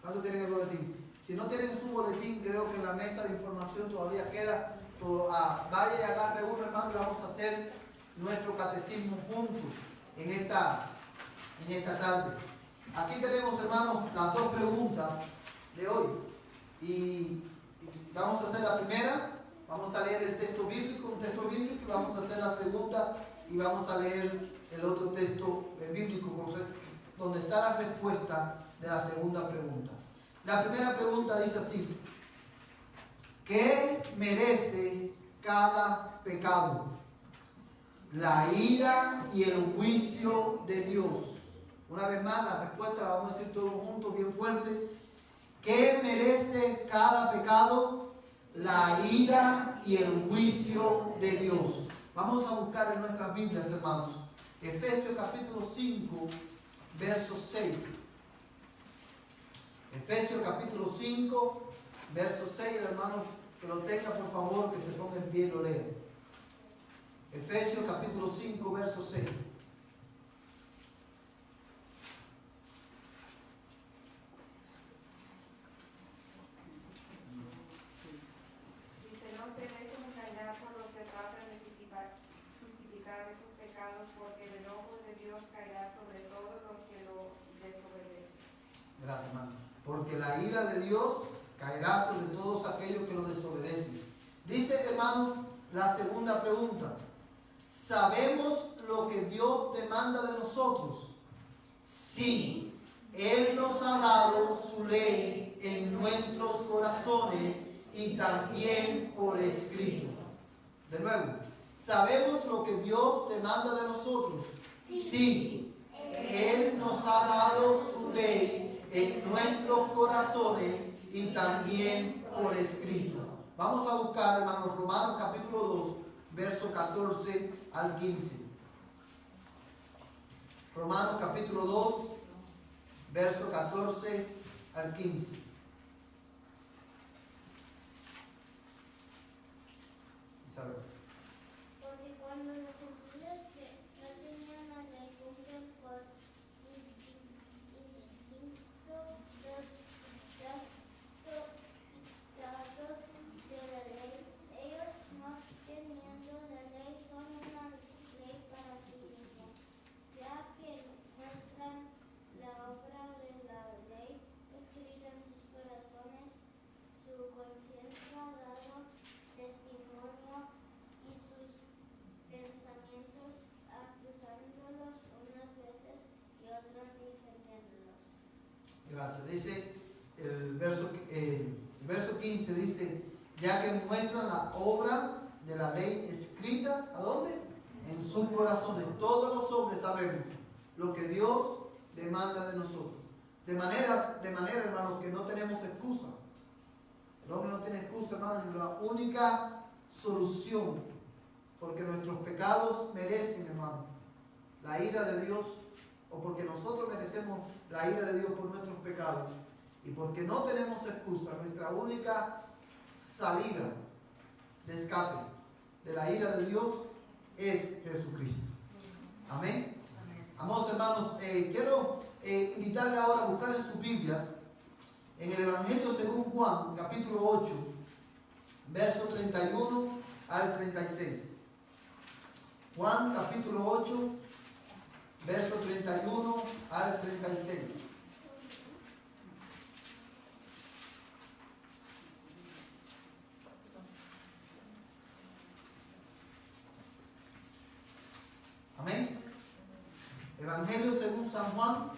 ¿Cuántos tienen el boletín? Si no tienen su boletín, creo que en la mesa de información todavía queda. Vaya y agarre uno, hermano, y vamos a hacer nuestro catecismo juntos en esta tarde. Aquí tenemos, hermanos, las dos preguntas de hoy. Y vamos a hacer la primera. Vamos a leer el texto bíblico, un texto bíblico, y vamos a hacer la segunda y vamos a leer el otro texto bíblico donde está la respuesta de la segunda pregunta. La primera pregunta dice así: ¿qué merece cada pecado? La ira y el juicio de Dios. Una vez más, la respuesta la vamos a decir todos juntos, bien fuerte. ¿Qué merece cada pecado? La ira y el juicio de Dios. Vamos a buscar en nuestras Biblias, hermanos, Efesios capítulo 5, verso 6. Efesios capítulo 5, verso 6, hermanos, que lo tenga por favor, que se ponga en pie y lo lea. Efesios capítulo 5, verso 6. Dice, no seréis como engañar por los que tratan de justificar esos pecados, porque el enojo de Dios caerá sobre todos los que lo desobedecen. Gracias, hermano. Porque la ira de Dios caerá sobre todos aquellos que lo desobedecen. Dice, hermano, la segunda pregunta: ¿sabemos lo que Dios demanda de nosotros? Sí, Él nos ha dado su ley en nuestros corazones y también por escrito. De nuevo, ¿sabemos lo que Dios demanda de nosotros? Sí, Él nos ha dado su ley en nuestros corazones y también por escrito. Vamos a buscar, hermanos, Romanos capítulo 2, verso 14 al 15. Romanos capítulo 2, verso 14 al 15. Isabel. Porque cuando los judíos que no tenían la ley cumplen por instinto los dictados de la ley, ellos no teniendo la ley son una ley para sí mismos, ya que muestran la obra de la ley escrita en sus corazones, su conciencia dado testimonio y sus pensamientos acusándolos unas veces y otras defendiéndolos. Gracias. Dice el verso 15, dice, ya que muestran la obra de la ley escrita, ¿a dónde? En sus corazones. Todos los hombres sabemos lo que Dios demanda de nosotros. De manera, hermanos, que no tenemos excusa. El hombre no tiene excusa, hermanos. La única solución, porque nuestros pecados merecen, hermano, la ira de Dios, o porque nosotros merecemos la ira de Dios por nuestros pecados, y porque no tenemos excusa, nuestra única salida de escape de la ira de Dios es Jesucristo. Amén. Amados hermanos, quiero invitarle ahora a buscar en sus Biblias, en el Evangelio según Juan, capítulo 8, verso 31 al 36. Juan, capítulo 8, verso 31 al 36. Amén. Evangelio según San Juan,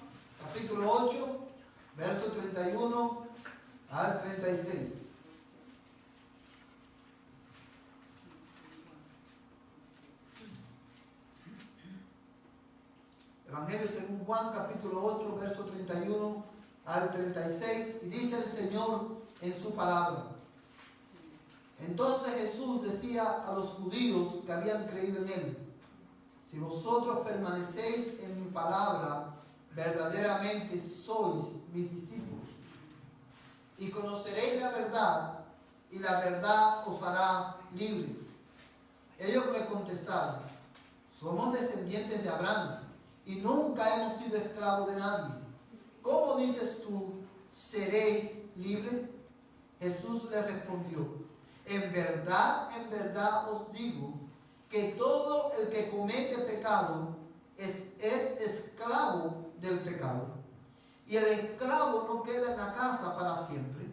capítulo 8, verso 31 al 36. Evangelio según Juan, capítulo 8, verso 31 al 36. Y dice el Señor en su palabra: entonces Jesús decía a los judíos que habían creído en Él: si vosotros permanecéis en mi palabra, verdaderamente sois mis discípulos, y conoceréis la verdad, y la verdad os hará libres. Ellos le contestaron: somos descendientes de Abraham, y nunca hemos sido esclavos de nadie. ¿Cómo dices tú, seréis libres? Jesús le respondió, en verdad os digo, que todo el que comete pecado es esclavo del pecado. Y el esclavo no queda en la casa para siempre,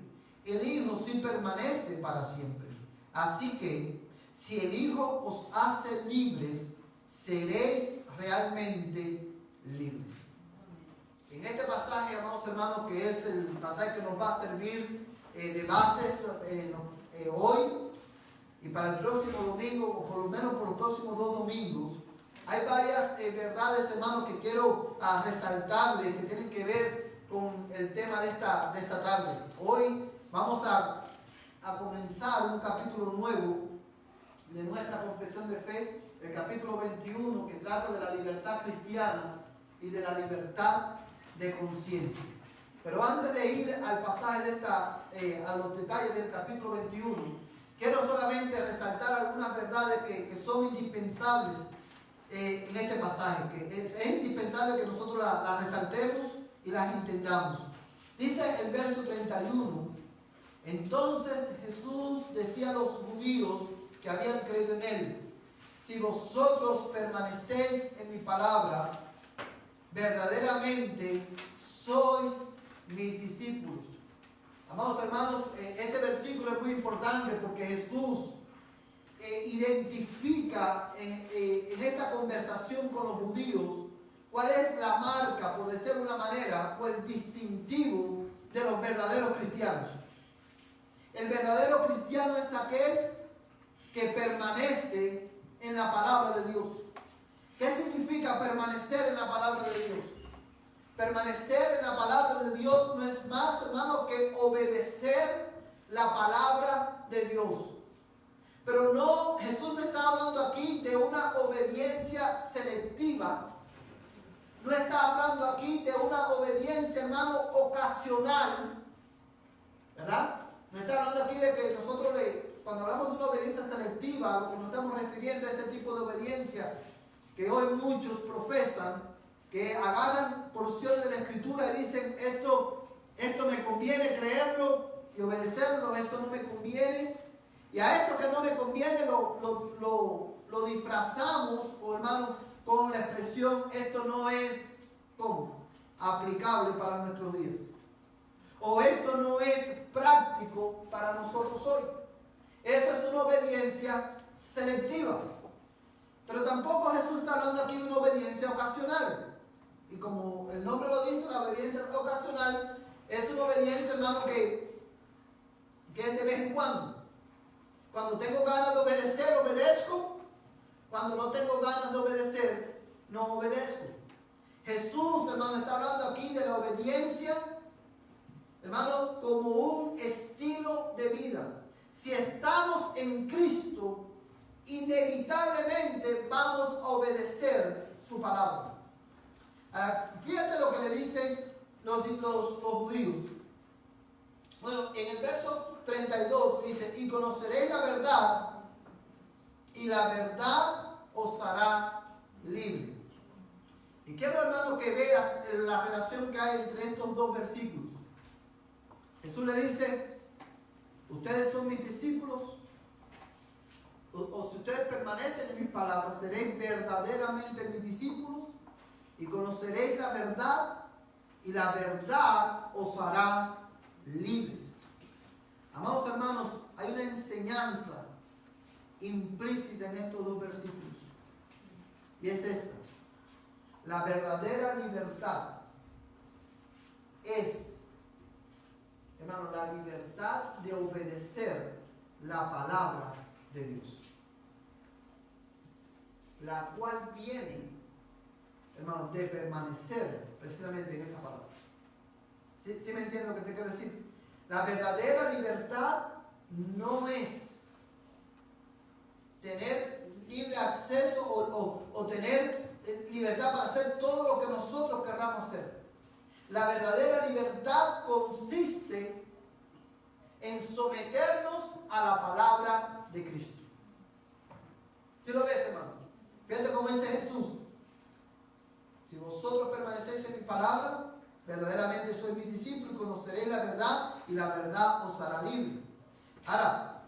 el Hijo sí permanece para siempre. Así que, si el Hijo os hace libres, seréis realmente libres. En este pasaje, amados hermanos, que es el pasaje que nos va a servir de bases hoy y para el próximo domingo, o por lo menos por los próximos 2 domingos, hay varias verdades, hermanos, que quiero resaltarles, que tienen que ver con el tema de esta tarde. Hoy vamos a comenzar un capítulo nuevo de nuestra confesión de fe, el capítulo 21, que trata de la libertad cristiana y de la libertad de conciencia. Pero antes de ir al pasaje a los detalles del capítulo 21, quiero solamente resaltar algunas verdades que son indispensables en este pasaje, que es indispensable que nosotros las resaltemos y las entendamos. Dice el verso 31, entonces Jesús decía a los judíos que habían creído en él, si vosotros permanecéis en mi palabra, verdaderamente sois mis discípulos. Amados hermanos, este versículo es muy importante porque Jesús identifica en esta conversación con los judíos cuál es la marca, por decirlo de una manera, o el distintivo de los verdaderos cristianos. El verdadero cristiano es aquel que permanece en la palabra de Dios. ¿Qué significa permanecer en la palabra de Dios? Permanecer en la palabra de Dios no es más, hermano, que obedecer la palabra de Dios. Pero no, Jesús no está hablando aquí de una obediencia selectiva. No está hablando aquí de una obediencia, hermano, ocasional. ¿Verdad? No está hablando aquí de que nosotros, cuando hablamos de una obediencia selectiva, a lo que nos estamos refiriendo a ese tipo de obediencia que hoy muchos profesan, que agarran porciones de la Escritura y dicen, esto me conviene creerlo y obedecerlo, esto no me conviene. Y a esto que no me conviene lo disfrazamos, o hermano, con la expresión, esto no es, ¿cómo?, aplicable para nuestros días. O esto no es práctico para nosotros hoy. Esa es una obediencia selectiva. Pero tampoco Jesús está hablando aquí de una obediencia ocasional. Y como el nombre lo dice, la obediencia ocasional es una obediencia, hermano, que es de vez en cuando. Cuando tengo ganas de obedecer, obedezco. Cuando no tengo ganas de obedecer, no obedezco. Jesús, hermano, está hablando aquí de la obediencia, hermano, como un estilo de vida. Si estamos en Cristo, inevitablemente vamos a obedecer su palabra. Ahora, fíjate lo que le dicen los judíos. Bueno, en el verso 32 dice, y conoceréis la verdad, y la verdad os hará libre. Y quiero, hermano, que veas la relación que hay entre estos dos versículos. Jesús le dice, ustedes son mis discípulos, o si ustedes permanecen en mis palabras, seréis verdaderamente mis discípulos, y conoceréis la verdad, y la verdad os hará libres. Amados hermanos, hay una enseñanza implícita en estos dos versículos, y es esta: la verdadera libertad es, hermano, la libertad de obedecer la palabra de Dios, la cual viene, hermano, de permanecer precisamente en esa palabra. ¿Sí me entienden lo que te quiero decir? La verdadera libertad no es tener libre acceso o tener libertad para hacer todo lo que nosotros querramos hacer. La verdadera libertad consiste en someternos a la palabra de Cristo. ¿Sí lo ves, hermano? Fíjate cómo dice Jesús: si vosotros permanecéis en mi palabra, verdaderamente sois mis discípulos y conoceréis la verdad y la verdad os hará libre. Ahora,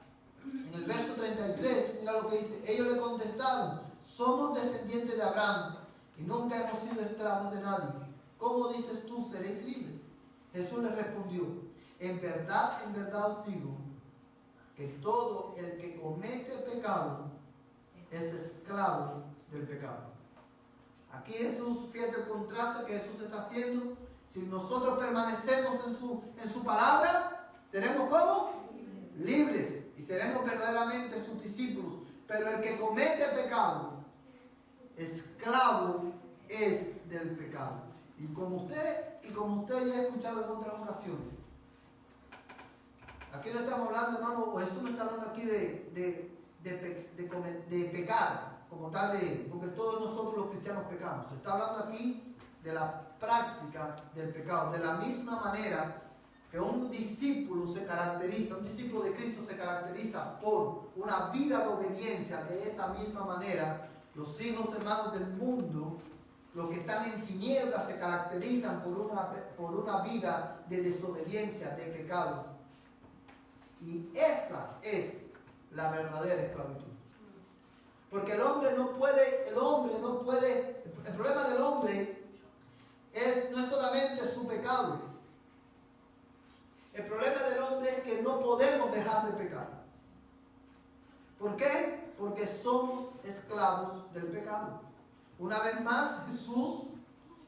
en el verso 33, mira lo que dice, ellos le contestaron, somos descendientes de Abraham y nunca hemos sido esclavos de nadie. ¿Cómo dices tú, seréis libres? Jesús les respondió, en verdad os digo, que todo el que comete pecado es esclavo del pecado. Aquí Jesús, fíjate el contraste que Jesús está haciendo. Si nosotros permanecemos en su palabra, seremos ¿cómo? Libres y seremos verdaderamente sus discípulos. Pero el que comete pecado, esclavo es del pecado. Y como usted ya ha escuchado en otras ocasiones, aquí no estamos hablando, hermano, o Jesús no está hablando aquí de pecar, como tal, porque todos nosotros los cristianos pecamos. Se está hablando aquí de la práctica del pecado. De la misma manera que un discípulo se caracteriza, un discípulo de Cristo se caracteriza por una vida de obediencia, de esa misma manera, los hijos, hermanos, del mundo, los que están en tinieblas, se caracterizan por una vida de desobediencia, de pecado. Y esa es la verdadera esclavitud. Porque el problema del hombre no es solamente su pecado. El problema del hombre es que no podemos dejar de pecar. ¿Por qué? Porque somos esclavos del pecado. Una vez más, Jesús,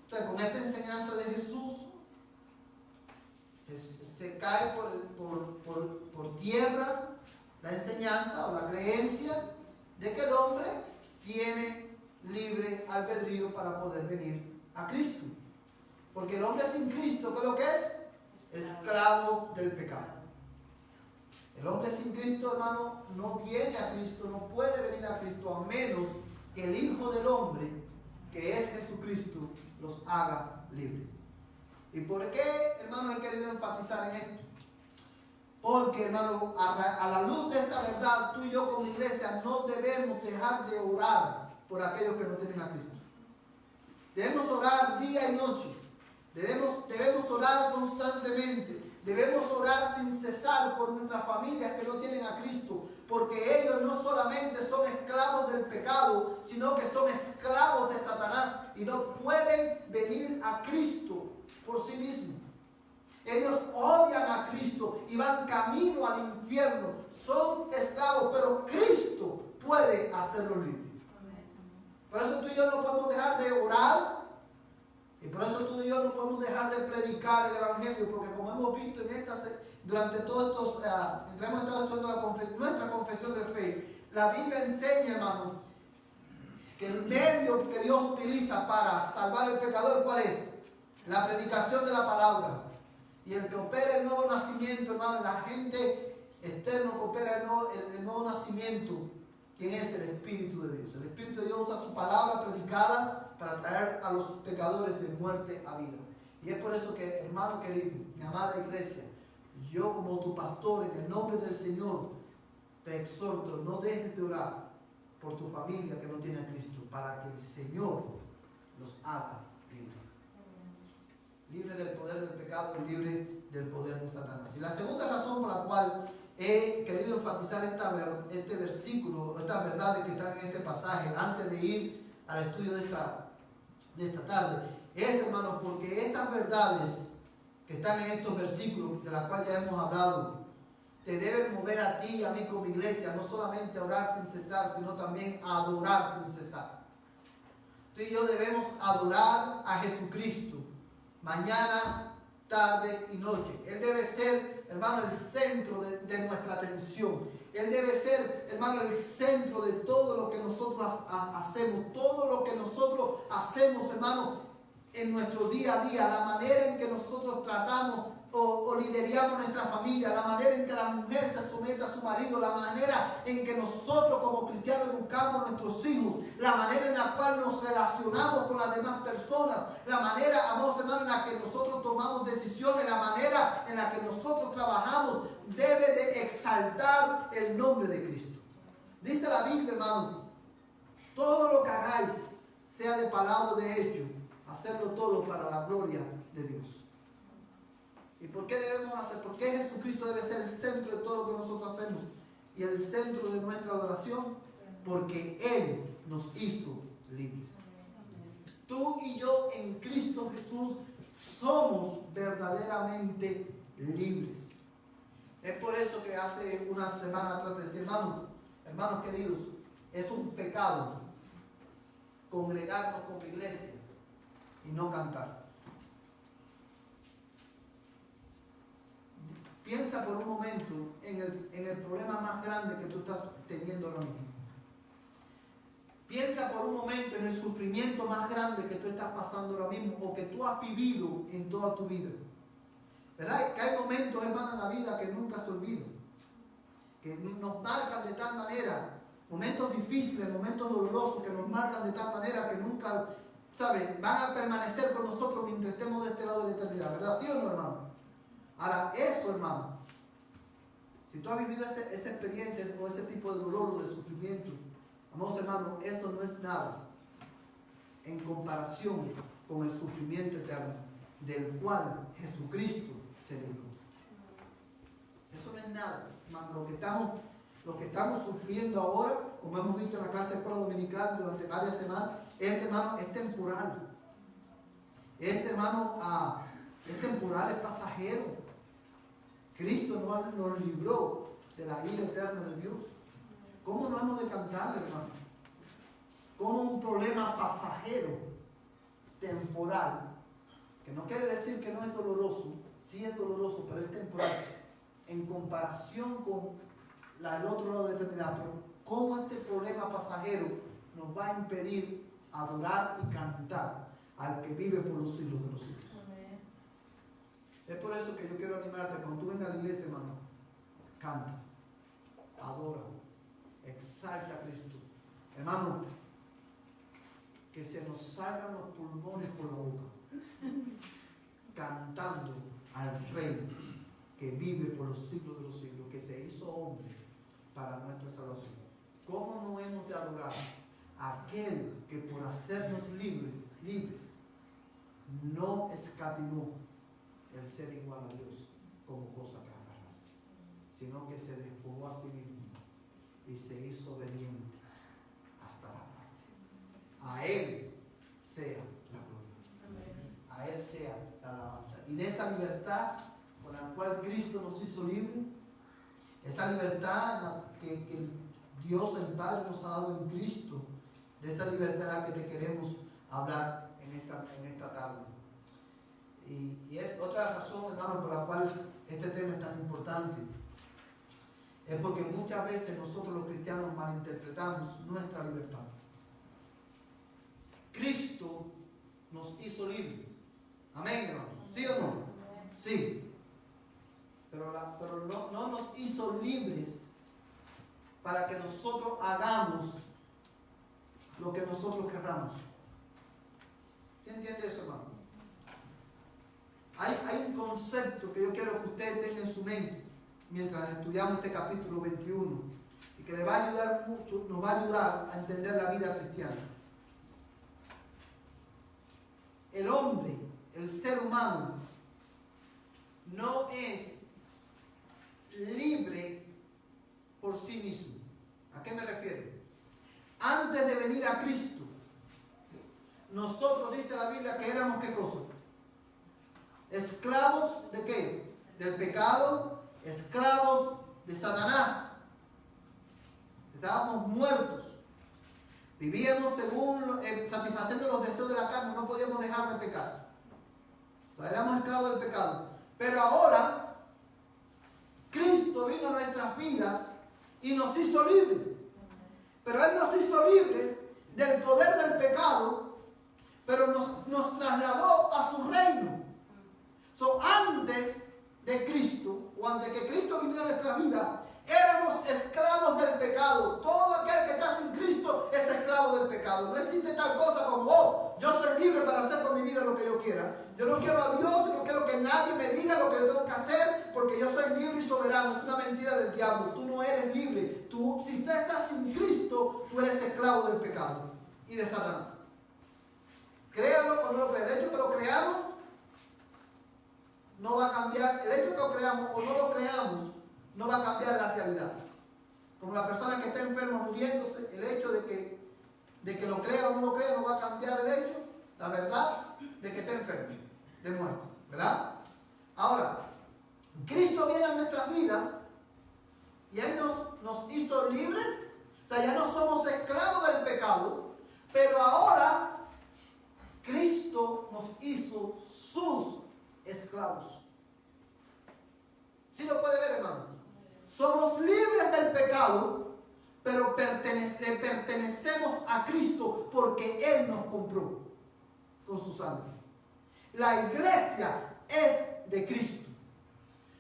con esta enseñanza de Jesús, se cae por tierra la enseñanza o la creencia de que el hombre tiene libre albedrío para poder venir a Cristo. Porque el hombre sin Cristo, ¿qué es lo que es? Esclavo del pecado. El hombre sin Cristo, hermano, no viene a Cristo, no puede venir a Cristo a menos que el Hijo del Hombre, que es Jesucristo, los haga libres. ¿Y por qué, hermano, he querido enfatizar en esto? Porque, hermano, a la luz de esta verdad, tú y yo como iglesia no debemos dejar de orar por aquellos que no tienen a Cristo. Debemos orar día y noche. Debemos orar constantemente. Debemos orar sin cesar por nuestras familias que no tienen a Cristo. Porque ellos no solamente son esclavos del pecado, sino que son esclavos de Satanás y no pueden venir a Cristo por sí mismos. Ellos odian a Cristo y van camino al infierno. Son esclavos, pero Cristo puede hacerlos libres. Por eso tú y yo no podemos dejar de orar. Y por eso tú y yo no podemos dejar de predicar el Evangelio. Porque como hemos visto durante todos estos, hemos estado estudiando nuestra confesión de fe, la Biblia enseña, hermano, que el medio que Dios utiliza para salvar al pecador, ¿cuál es? La predicación de la palabra. Y el que opera el nuevo nacimiento, hermano, la gente externa que opera el nuevo nacimiento, ¿quién es? El Espíritu de Dios. El Espíritu de Dios usa su palabra predicada para traer a los pecadores de muerte a vida. Y es por eso que, hermano querido, mi amada iglesia, yo como tu pastor, en el nombre del Señor, te exhorto, no dejes de orar por tu familia que no tiene a Cristo, para que el Señor los haga libres. Libre del poder del pecado y libre del poder de Satanás. Y la segunda razón por la cual he querido enfatizar este versículo, estas verdades que están en este pasaje, antes de ir al estudio de esta tarde, es, hermano, porque estas verdades que están en estos versículos, de las cuales ya hemos hablado, te deben mover a ti y a mí como iglesia, no solamente a orar sin cesar, sino también a adorar sin cesar. Tú y yo debemos adorar a Jesucristo mañana, tarde y noche. Él debe ser, hermano, el centro de nuestra atención. Él debe ser, hermano, el centro de todo lo que nosotros hacemos. Todo lo que nosotros hacemos, hermano, en nuestro día a día. La manera en que nosotros tratamos o lideramos nuestra familia. La manera en que la mujer se somete a su marido. La manera en que nosotros como cristianos educamos a nuestros hijos. La manera en la cual nos relacionamos con las demás personas. La manera, amados hermanos, en la que nosotros tomamos decisiones. La manera en la que nosotros trabajamos debe de exaltar el nombre de Cristo. Dice la Biblia, hermano, todo lo que hagáis, sea de palabra o de hecho, hacerlo todo para la gloria de Dios. ¿Y por qué debemos hacer? ¿Por qué Jesucristo debe ser el centro de todo lo que nosotros hacemos? Y el centro de nuestra adoración, porque Él nos hizo libres. Tú y yo en Cristo Jesús somos verdaderamente libres. Es por eso que hace una semana atrás te decía, hermanos queridos, es un pecado congregarnos con la iglesia y no cantar. Piensa por un momento en el problema más grande que tú estás teniendo ahora mismo. Piensa por un momento en el sufrimiento más grande que tú estás pasando ahora mismo o que tú has vivido en toda tu vida. ¿Verdad? Que hay momentos, hermano, en la vida que nunca se olvidan, que nos marcan de tal manera, momentos difíciles, momentos dolorosos que nos marcan de tal manera que nunca, ¿sabes? Van a permanecer con nosotros mientras estemos de este lado de la eternidad, ¿verdad? ¿Sí o no, hermano? Ahora, eso, hermano, si tú has vivido esa experiencia o ese tipo de dolor o de sufrimiento, amados hermanos, eso no es nada en comparación con el sufrimiento eterno del cual Jesucristo te libró. Eso no es nada, hermano. Lo que estamos sufriendo ahora, como hemos visto en la clase de escuela dominical durante varias semanas, hermano, es temporal. Hermano, es temporal, es pasajero. Cristo nos libró de la ira eterna de Dios. ¿Cómo no hemos de cantarle, hermano? Como un problema pasajero, temporal, que no quiere decir que no es doloroso, sí es doloroso, pero es temporal, en comparación con el otro lado de la eternidad. Pero ¿cómo este problema pasajero nos va a impedir adorar y cantar al que vive por los siglos de los siglos? Es por eso que yo quiero animarte, cuando tú vengas a la iglesia, hermano, canta, adora, exalta a Cristo. Hermano, que se nos salgan los pulmones por la boca, cantando al Rey que vive por los siglos de los siglos, que se hizo hombre para nuestra salvación. ¿Cómo no hemos de adorar a aquel que por hacernos libres, no escatimó el ser igual a Dios como cosa que aferrarse, sino que se despojó a sí mismo y se hizo obediente hasta la muerte? A Él sea la gloria, a Él sea la alabanza. Y de esa libertad con la cual Cristo nos hizo libre, esa libertad que Dios el Padre nos ha dado en Cristo, de esa libertad a la que te queremos hablar en esta tarde. Y otra razón, hermano, por la cual este tema es tan importante, es porque muchas veces nosotros los cristianos malinterpretamos nuestra libertad. Cristo nos hizo libres. Amén, hermano. ¿Sí o no? Sí. Pero no nos hizo libres para que nosotros hagamos lo que nosotros queramos. ¿Sí entiende eso, hermano? Hay un concepto que yo quiero que usted tenga en su mente mientras estudiamos este capítulo 21 y que le va a ayudar mucho, nos va a ayudar a entender la vida cristiana. El hombre, el ser humano, no es libre por sí mismo. ¿A qué me refiero? Antes de venir a Cristo, nosotros, dice la Biblia, que éramos ¿qué cosa? ¿Esclavos de qué? Del pecado, esclavos de Satanás. Estábamos muertos. Vivíamos satisfaciendo los deseos de la carne, no podíamos dejar de pecar. O sea, éramos esclavos del pecado. Pero ahora, Cristo vino a nuestras vidas y nos hizo libres. Pero Él nos hizo libres del poder del pecado, pero nos trasladó a su reino. Antes de Cristo, o antes que Cristo viniera a nuestras vidas, éramos esclavos del pecado. Todo aquel que está sin Cristo es esclavo del pecado. No existe tal cosa como, yo soy libre para hacer con mi vida lo que yo quiera. Yo no quiero a Dios, yo no quiero que nadie me diga lo que yo tengo que hacer, porque yo soy libre y soberano. Es una mentira del diablo. Tú no eres libre. Si tú estás sin Cristo, tú eres esclavo del pecado y de Satanás. Créalo o no lo creas. El hecho que lo creamos no va a cambiar, el hecho que lo creamos o no lo creamos, no va a cambiar la realidad. Como la persona que está enferma muriéndose, el hecho de que lo crea o no lo crea no va a cambiar el hecho, la verdad, de que está enfermo, de muerte, ¿verdad? Ahora, Cristo viene a nuestras vidas y Él nos hizo libres, o sea, ya no somos esclavos del pecado, pero ahora Cristo nos hizo sus esclavos. ¿Sí lo puede ver, hermano? Somos libres del pecado, pero le pertenecemos a Cristo porque Él nos compró con su sangre. La iglesia es de Cristo.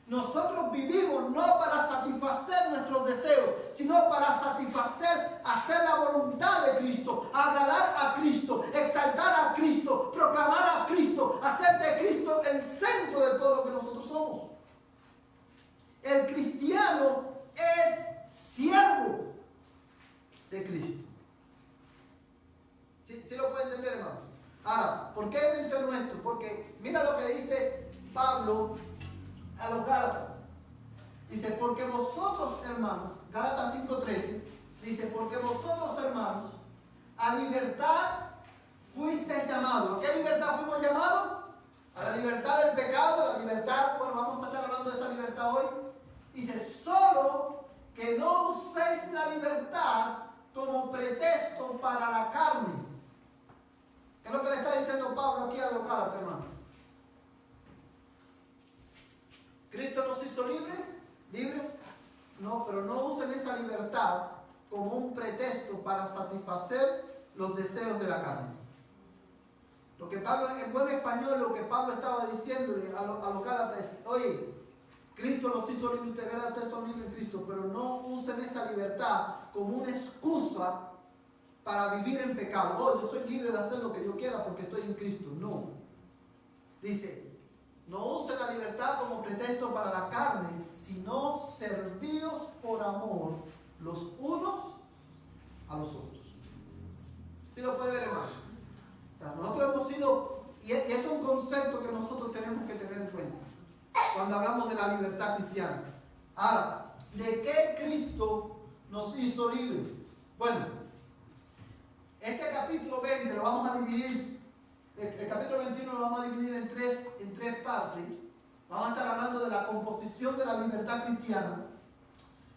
Nosotros vivimos no para satisfacer nuestros deseos, sino para hacer la voluntad de Cristo, agradar a Cristo, exaltar a Cristo, proclamar a Cristo, hacer de Cristo el centro de todo lo que nosotros somos. El cristiano es siervo de Cristo. ¿Sí lo puede entender, hermano? Ahora, ¿por qué menciono esto? Porque mira lo que dice Pablo a los Gálatas. Dice, porque vosotros, hermanos, Gálatas 5:13, dice, porque vosotros, hermanos, a libertad fuisteis llamados. ¿A qué libertad fuimos llamados? A la libertad del pecado, a la libertad, bueno, vamos a estar hablando de esa libertad hoy. Dice, solo que no uséis la libertad como pretexto para la carne. ¿Qué es lo que le está diciendo Pablo aquí a los Gálatas, hermano? ¿Cristo nos hizo libres? No, pero no usen esa libertad como un pretexto para satisfacer los deseos de la carne. Lo que Pablo, en buen español, lo que Pablo estaba diciéndole a los Gálatas es, oye, Cristo los hizo libres, ustedes Gálatas son libres en Cristo, pero no usen esa libertad como una excusa para vivir en pecado. Oh, yo soy libre de hacer lo que yo quiera porque estoy en Cristo. No. Dice, no usen la libertad como pretexto para la carne, sino servíos por amor los unos a los otros. ¿Sí lo puede ver, hermano? O sea, nosotros hemos sido, y es un concepto que nosotros tenemos que tener en cuenta cuando hablamos de la libertad cristiana. Ahora, ¿de qué Cristo nos hizo libres? Bueno, este capítulo 20 lo vamos a dividir. El capítulo 21 lo vamos a dividir en tres partes. Vamos a estar hablando de la composición de la libertad cristiana.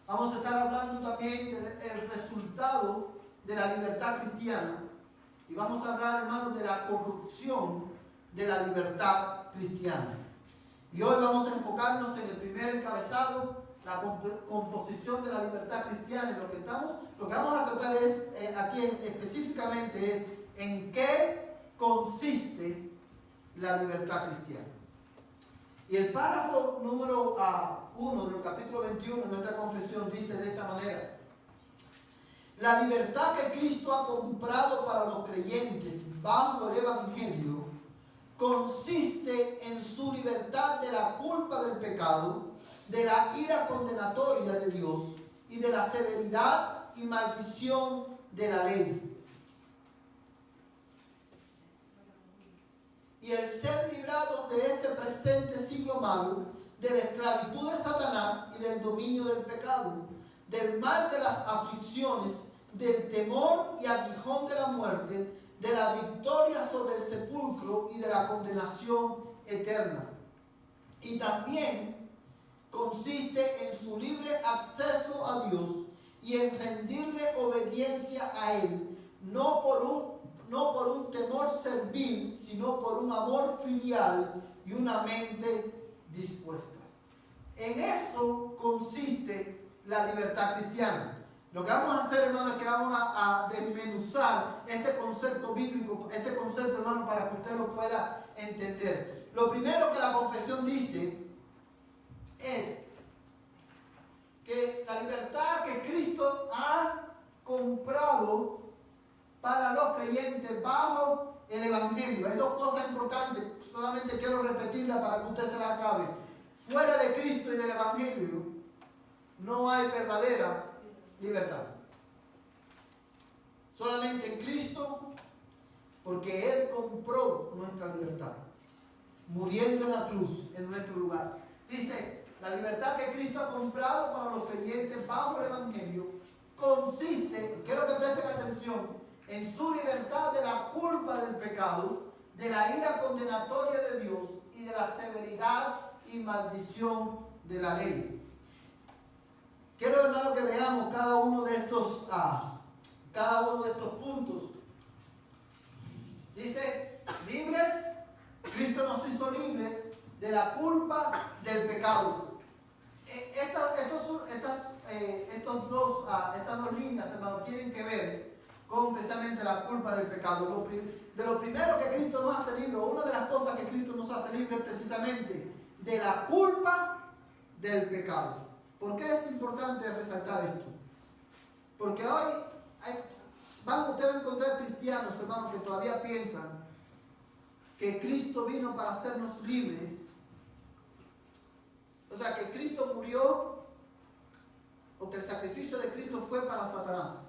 Vamos a estar hablando también del resultado de la libertad cristiana. Y vamos a hablar, hermanos, de la corrupción de la libertad cristiana. Y hoy vamos a enfocarnos en el primer encabezado, la composición de la libertad cristiana. Y lo que vamos a tratar es, aquí específicamente, es en qué consiste la libertad cristiana. Y el párrafo número 1 del capítulo 21 de nuestra confesión dice de esta manera: la libertad que Cristo ha comprado para los creyentes bajo el Evangelio consiste en su libertad de la culpa del pecado, de la ira condenatoria de Dios y de la severidad y maldición de la ley. Y el ser librados de este presente siglo malo, de la esclavitud de Satanás y del dominio del pecado, del mal de las aflicciones, del temor y aguijón de la muerte, de la victoria sobre el sepulcro y de la condenación eterna. Y también consiste en su libre acceso a Dios y en rendirle obediencia a Él, no por un temor servil, sino por un amor filial y una mente dispuesta. En eso consiste la libertad cristiana. Lo que vamos a hacer, hermano, es que vamos a desmenuzar este concepto bíblico, este concepto, hermano, para que usted lo pueda entender. Lo primero que la confesión dice es que la libertad que Cristo ha comprado para los creyentes bajo el Evangelio. Hay dos cosas importantes, solamente quiero repetirlas para que usted se las grabe. Fuera de Cristo y del Evangelio no hay verdadera libertad. Solamente en Cristo, porque Él compró nuestra libertad. muriendo en la cruz en nuestro lugar. Dice, la libertad que Cristo ha comprado para los creyentes bajo el Evangelio consiste, quiero que presten atención, en su libertad de la culpa del pecado, de la ira condenatoria de Dios y de la severidad y maldición de la ley. Quiero, hermano, que veamos cada uno de estos puntos. Dice, libres, Cristo nos hizo libres de la culpa del pecado. Estas dos líneas, hermano, tienen que ver con precisamente la culpa del pecado. De lo primero que Cristo nos hace libre, una de las cosas que Cristo nos hace libre es precisamente de la culpa del pecado. ¿Por qué es importante resaltar esto? Porque hoy usted va a encontrar cristianos, hermanos, que todavía piensan que Cristo vino para hacernos libres. O sea, que Cristo murió, o que el sacrificio de Cristo fue para Satanás.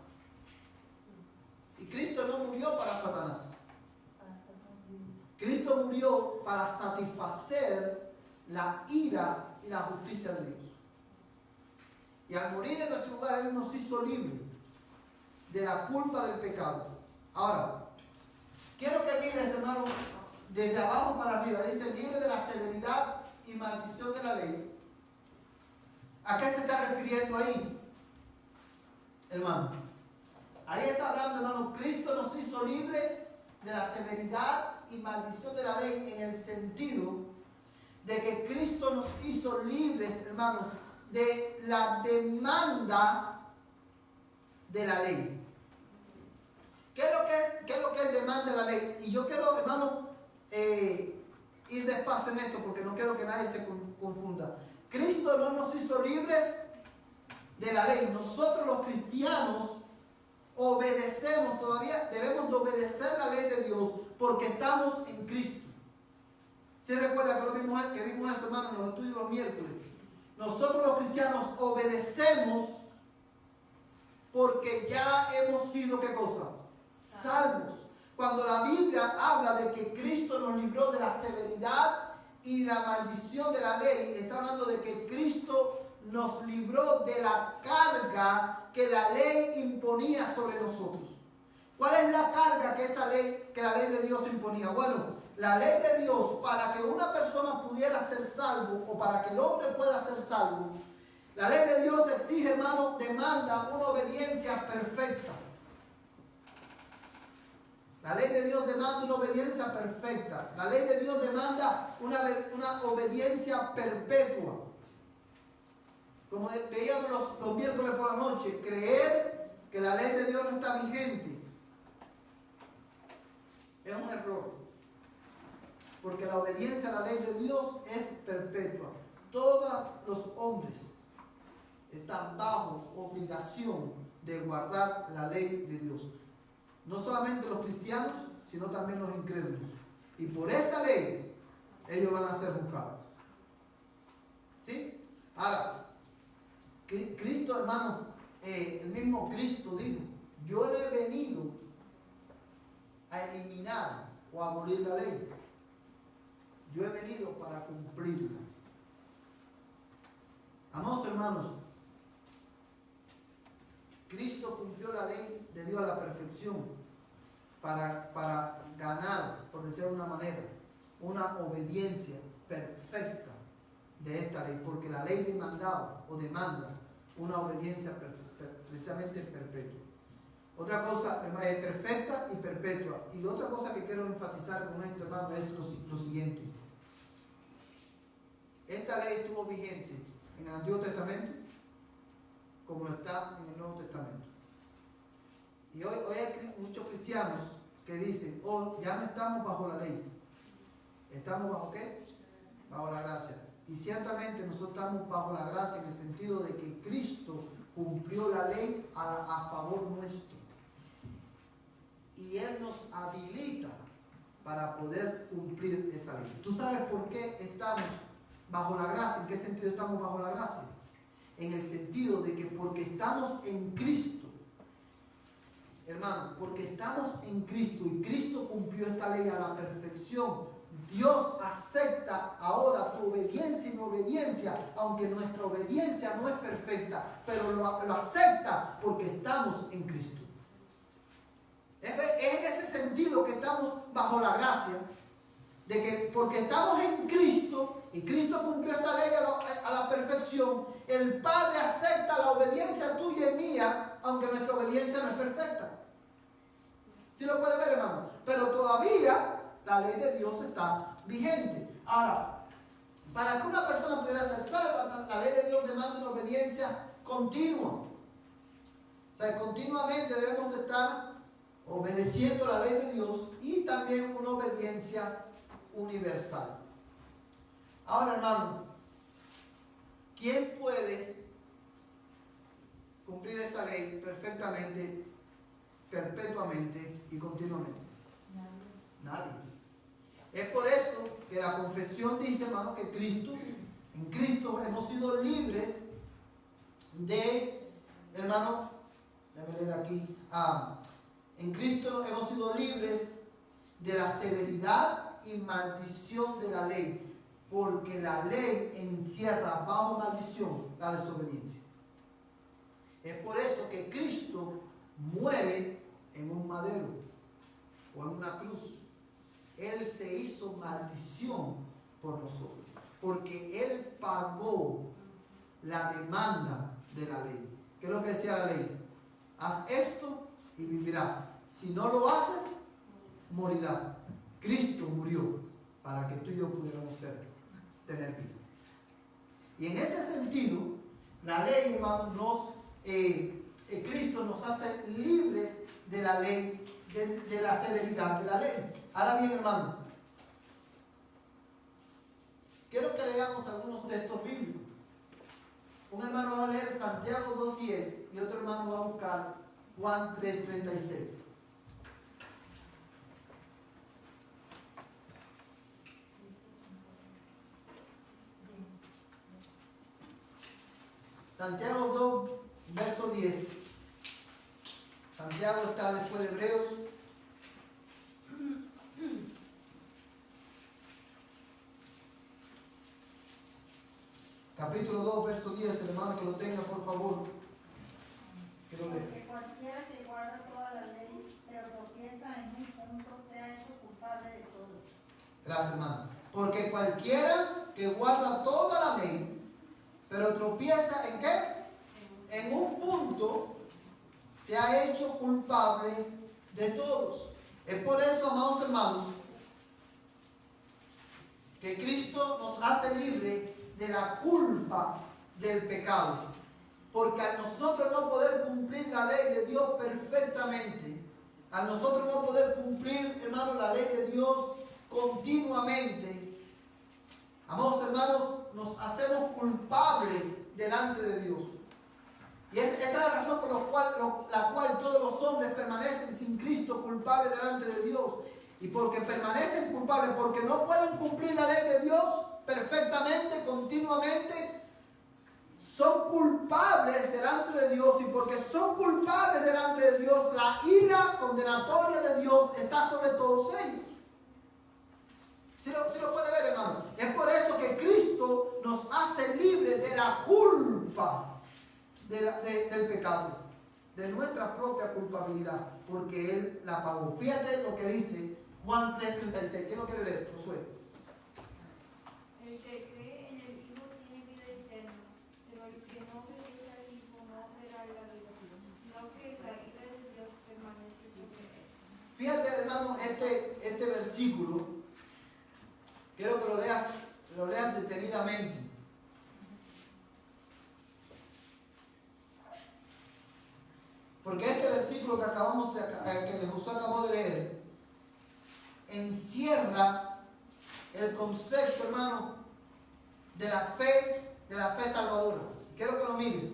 Y Cristo no murió para Satanás. Cristo murió para satisfacer la ira y la justicia de Dios. Y al morir en nuestro lugar, Él nos hizo libres de la culpa del pecado. Ahora, quiero que mires, hermano, desde abajo para arriba. Dice, libre de la severidad y maldición de la ley. ¿A qué se está refiriendo ahí, hermano? Ahí está hablando, hermano, Cristo nos hizo libres de la severidad y maldición de la ley, en el sentido de que Cristo nos hizo libres, hermanos, de la demanda de la ley. ¿Qué es lo que demanda la ley? Y yo quiero, hermano, ir despacio en esto, porque no quiero que nadie se confunda. Cristo no nos hizo libres de la ley. Nosotros los cristianos obedecemos, todavía debemos de obedecer la ley de Dios porque estamos en Cristo. ¿Sí recuerda que vimos eso, hermano, en los estudios los miércoles? Nosotros los cristianos obedecemos porque ya hemos sido, ¿qué cosa? Salvos. Cuando la Biblia habla de que Cristo nos libró de la severidad y la maldición de la ley, está hablando de que Cristo nos libró de la carga que la ley imponía sobre nosotros. ¿Cuál es la carga que la ley de Dios imponía? Bueno, la ley de Dios, para que una persona pudiera ser salvo, o para que el hombre pueda ser salvo, la ley de Dios exige, hermano, demanda una obediencia perfecta. La ley de Dios demanda una obediencia perfecta. La ley de Dios demanda una obediencia perpetua. Como veíamos los miércoles por la noche, creer que la ley de Dios no está vigente es un error. Porque la obediencia a la ley de Dios es perpetua. Todos los hombres están bajo obligación de guardar la ley de Dios. No solamente los cristianos, sino también los incrédulos. Y por esa ley, ellos van a ser juzgados. ¿Sí? Ahora, Cristo, hermano, el mismo Cristo dijo, yo no he venido a eliminar o a abolir la ley. Yo he venido para cumplirla. Amados hermanos, Cristo cumplió la ley de Dios a la perfección para ganar, por decirlo de una manera, una obediencia perfecta de esta ley, porque la ley demandaba o demanda una obediencia precisamente perpetua. Otra cosa, hermano, es perfecta y perpetua. Y otra cosa que quiero enfatizar con esto, hermano, es lo siguiente. Esta ley estuvo vigente en el Antiguo Testamento como lo está en el Nuevo Testamento. Y hoy hay muchos cristianos que dicen, oh, ya no estamos bajo la ley. ¿Estamos bajo qué? Bajo la gracia. Y ciertamente nosotros estamos bajo la gracia en el sentido de que Cristo cumplió la ley a favor nuestro. Y Él nos habilita para poder cumplir esa ley. ¿Tú sabes por qué estamos bajo la gracia? ¿En qué sentido estamos bajo la gracia? En el sentido de que porque estamos en Cristo, hermano, porque estamos en Cristo y Cristo cumplió esta ley a la perfección, Dios acepta ahora tu obediencia y mi obediencia, aunque nuestra obediencia no es perfecta, pero lo acepta porque estamos en Cristo. Es en ese sentido que estamos bajo la gracia, de que porque estamos en Cristo, y Cristo cumplió esa ley a la perfección, el Padre acepta la obediencia tuya y mía, aunque nuestra obediencia no es perfecta. ¿Sí lo puede ver, hermano? Pero todavía la ley de Dios está vigente. Ahora, para que una persona pudiera ser salva, la ley de Dios demanda una obediencia continua. O sea, continuamente debemos estar obedeciendo la ley de Dios y también una obediencia universal. Ahora, hermano, ¿quién puede cumplir esa ley perfectamente, perpetuamente y continuamente? Nadie. Es por eso que la confesión dice, hermano, que en Cristo hemos sido libres de, hermano, déjame leer aquí, en Cristo hemos sido libres de la severidad y maldición de la ley, porque la ley encierra bajo maldición la desobediencia. Es por eso que Cristo muere en un madero o en una cruz. Él se hizo maldición por nosotros, porque Él pagó la demanda de la ley. ¿Qué es lo que decía la ley? Haz esto y vivirás. Si no lo haces, morirás. Cristo murió para que tú y yo pudiéramos tener vida. Y en ese sentido, la ley, hermano, Cristo nos hace libres de la ley, de la severidad de la ley. Ahora bien, hermano, quiero que leamos algunos textos bíblicos. Un hermano va a leer Santiago 2:10 y otro hermano va a buscar Juan 3:36. Santiago 2, verso 10. Santiago está después de Hebreos. Capítulo 2, verso 10, el hermano que lo tenga, por favor. Que lo lea. Porque cualquiera que guarda toda la ley, pero tropieza en un punto, sea hecho culpable de todo. Gracias, hermano. Porque cualquiera que guarda toda la ley, pero tropieza ¿en qué? En un punto, se ha hecho culpable de todos. Es por eso, amados hermanos, que Cristo nos hace libre de la culpa del pecado. Porque al nosotros no poder cumplir la ley de Dios perfectamente, al nosotros no poder cumplir, hermanos, la ley de Dios continuamente, amados hermanos, nos hacemos culpables delante de Dios. Y esa es la razón por la cual todos los hombres permanecen sin Cristo culpables delante de Dios. Y porque permanecen culpables, porque no pueden cumplir la ley de Dios perfectamente, continuamente, son culpables delante de Dios. Y porque son culpables delante de Dios, la ira condenatoria de Dios está sobre todos ellos. ¿Sí lo puede ver, hermano? Es por eso que Cristo nos hace libres de la culpa del pecado, de nuestra propia culpabilidad, porque Él la pagó. Fíjate lo que dice Juan 3:36. ¿Quién lo quiere leer? Josué. El que cree en el Hijo tiene vida eterna, pero el que no obedece al Hijo no verá la vida, sino que la ira de Dios permanece sobre él. Fíjate, hermano, este versículo, quiero que lo leas detenidamente. Porque este versículo que Josué acabó de leer, encierra el concepto, hermano, de la fe salvadora. Quiero que lo mires.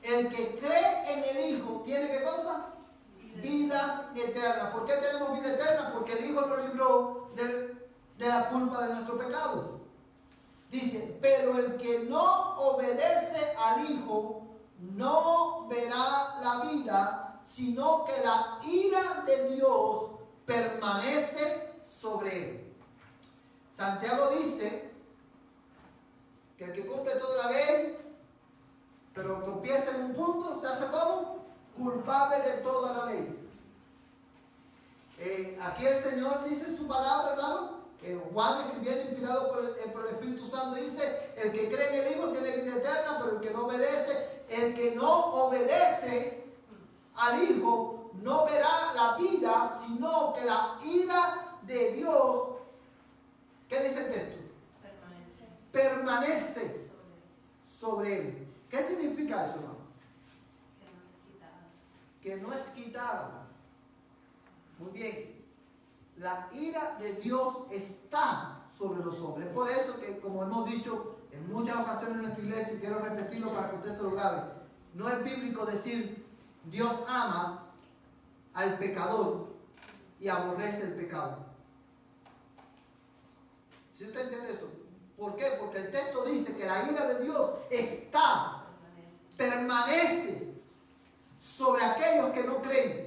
El que cree en el Hijo tiene ¿qué cosa? Vida eterna. ¿Por qué tenemos vida eterna? Porque el Hijo nos libró de la culpa de nuestro pecado. Dice, pero el que no obedece al Hijo no verá la vida, sino que la ira de Dios permanece sobre él. Santiago dice que el que cumple toda la ley, pero tropieza en un punto, se hace como culpable de toda la ley. Aquí el Señor dice en su palabra, hermano, Juan escribiendo inspirado por el Espíritu Santo dice: el que cree en el Hijo tiene vida eterna, pero el que no obedece al Hijo no verá la vida, sino que la ira de Dios, ¿qué dice el texto? Permanece sobre él. ¿Qué significa eso, hermano? Que no es quitada. Muy bien. La ira de Dios está sobre los hombres. Por eso que, como hemos dicho en muchas ocasiones en nuestra iglesia, y quiero repetirlo para que usted se lo grabe, no es bíblico decir Dios ama al pecador y aborrece el pecado. ¿Sí usted entiende eso? ¿Por qué? Porque el texto dice que la ira de Dios permanece sobre aquellos que no creen.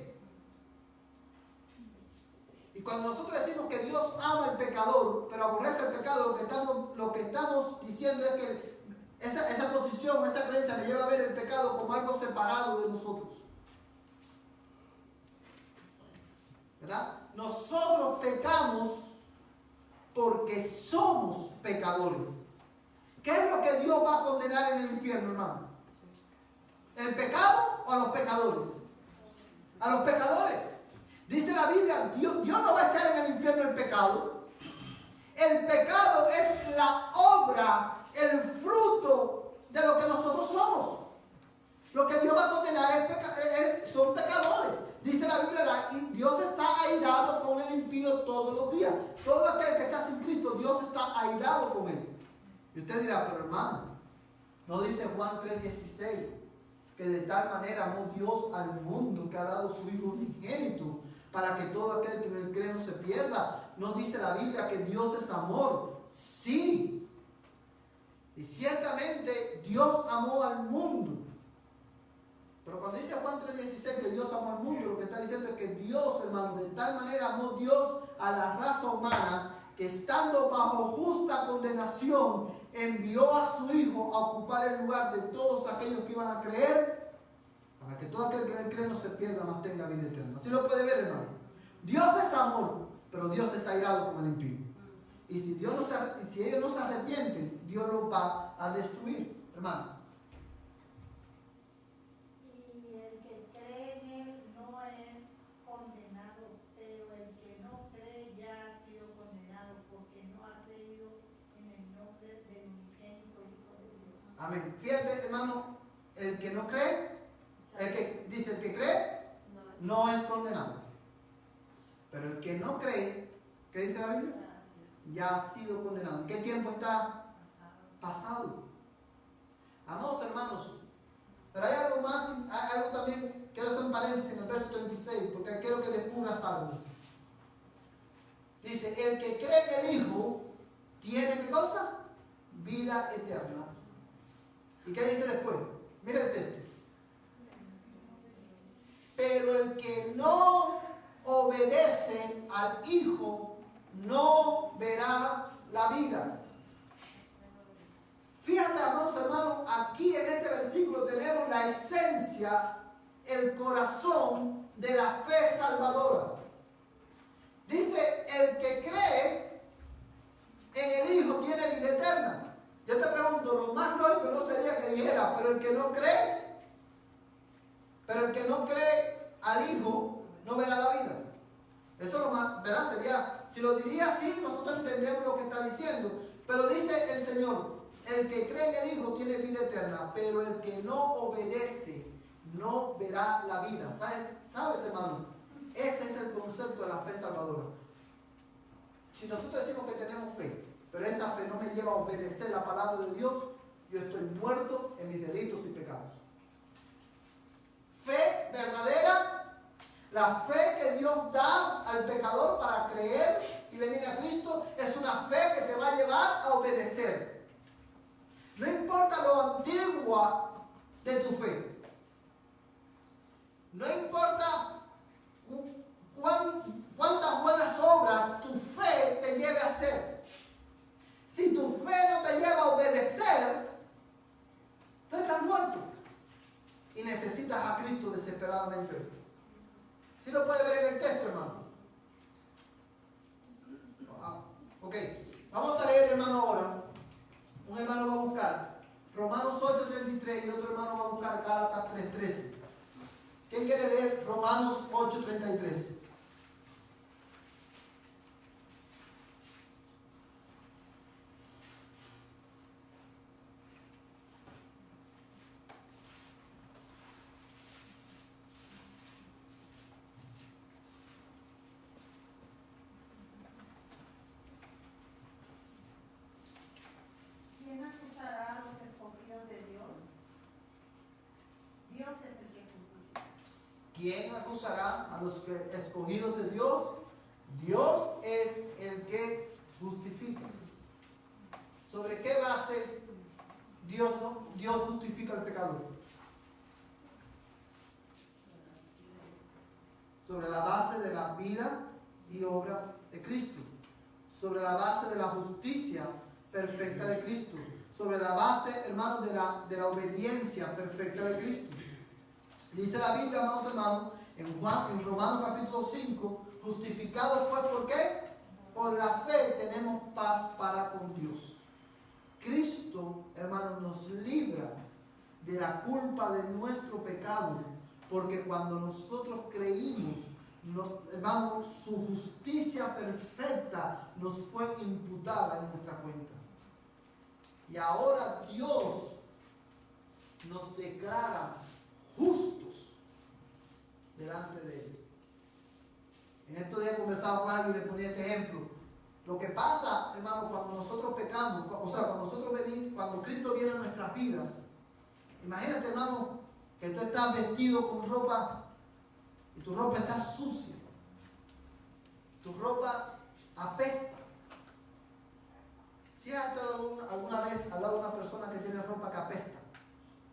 Y cuando nosotros decimos que Dios ama al pecador, pero aborrece el pecado, lo que estamos diciendo es que esa posición, esa creencia me lleva a ver el pecado como algo separado de nosotros. ¿Verdad? Nosotros pecamos porque somos pecadores. ¿Qué es lo que Dios va a condenar en el infierno, hermano? ¿El pecado o a los pecadores? A los pecadores. Dice la Biblia, Dios no va a echar en el infierno el pecado. El pecado es la obra, el fruto de lo que nosotros somos. Lo que Dios va a condenar son pecadores. Dice la Biblia, Dios está airado con el impío todos los días. Todo aquel que está sin Cristo, Dios está airado con él. Y usted dirá, pero hermano, ¿no dice Juan 3:16 que de tal manera amó Dios al mundo que ha dado su Hijo unigénito, para que todo aquel que en él cree no se pierda? ¿No dice la Biblia que Dios es amor? Sí. Y ciertamente Dios amó al mundo. Pero cuando dice Juan 3:16 que Dios amó al mundo, lo que está diciendo es que Dios, hermano, de tal manera amó Dios a la raza humana, que estando bajo justa condenación, envió a su Hijo a ocupar el lugar de todos aquellos que iban a creer, para que todo aquel que en él cree no se pierda, mas tenga vida eterna. Así lo puede ver, hermano. Dios es amor, pero Dios está airado con el impío. Y si ellos no se arrepienten, Dios los va a destruir, hermano. Y el que cree en él no es condenado, pero el que no cree ya ha sido condenado, porque no ha creído en el nombre del unigénito Hijo de Dios. Amén. Fíjate, hermano, el que no cree, el que cree, no es condenado. Pero el que no cree, ¿qué dice la Biblia? Ya ha sido condenado. ¿En qué tiempo está? Pasado. Amados hermanos, pero hay algo más, hay algo también, quiero hacer un paréntesis en el verso 36, porque quiero que descubras algo. Dice, el que cree en el Hijo, ¿tiene qué cosa? Vida eterna. ¿Y qué dice después? Mira el texto. Pero el que no obedece al Hijo no verá la vida. Fíjate, amados hermanos, aquí en este versículo tenemos la esencia, el corazón de la fe salvadora. Dice, el que cree en el Hijo tiene vida eterna. Yo te pregunto, lo más lógico no sería que dijera, pero el que no cree al Hijo no verá la vida. Eso lo más, ¿verdad? Sería, si lo diría así, nosotros entendemos lo que está diciendo. Pero dice el Señor, el que cree en el Hijo tiene vida eterna, pero el que no obedece no verá la vida. ¿Sabes, hermano? Ese es el concepto de la fe salvadora. Si nosotros decimos que tenemos fe, pero esa fe no me lleva a obedecer la palabra de Dios, yo estoy muerto en mis delitos y pecados. Fe verdadera, la fe que Dios da al pecador para creer y venir a Cristo, es una fe que te va a llevar a obedecer. No importa lo antigua de tu fe. No importa cuántas buenas obras tu fe te lleve a hacer. desesperadamente. ¿Sí lo puede ver en el texto, hermano? Ok, vamos a leer, hermano, ahora. Un hermano va a buscar Romanos 8:33 y otro hermano va a buscar Gálatas 3:13. ¿Quién quiere leer Romanos 8:33? ¿Quién acusará a los escogidos de Dios? Dios es el que juzga. ¿Quién acusará a los escogidos de Dios? Dios es el que justifica. ¿Sobre qué base Dios justifica el pecador? Sobre la base de la vida y obra de Cristo. Sobre la base de la justicia perfecta de Cristo. Sobre la base, hermanos, de la obediencia perfecta de Cristo. Dice la Biblia, amados hermanos, en Romanos capítulo 5, justificados pues, ¿por qué? Por la fe tenemos paz para con Dios. Cristo, hermanos, nos libra de la culpa de nuestro pecado, porque cuando nosotros creímos, hermanos, su justicia perfecta nos fue imputada en nuestra cuenta. Y ahora Dios nos declara justos delante de Él. En estos días conversaba con alguien y le ponía este ejemplo. Lo que pasa, hermano, cuando nosotros pecamos, o sea, cuando Cristo viene a nuestras vidas, imagínate, hermano, que tú estás vestido con ropa y tu ropa está sucia. Tu ropa apesta. ¿Sí has estado alguna vez al lado de una persona que tiene ropa que apesta?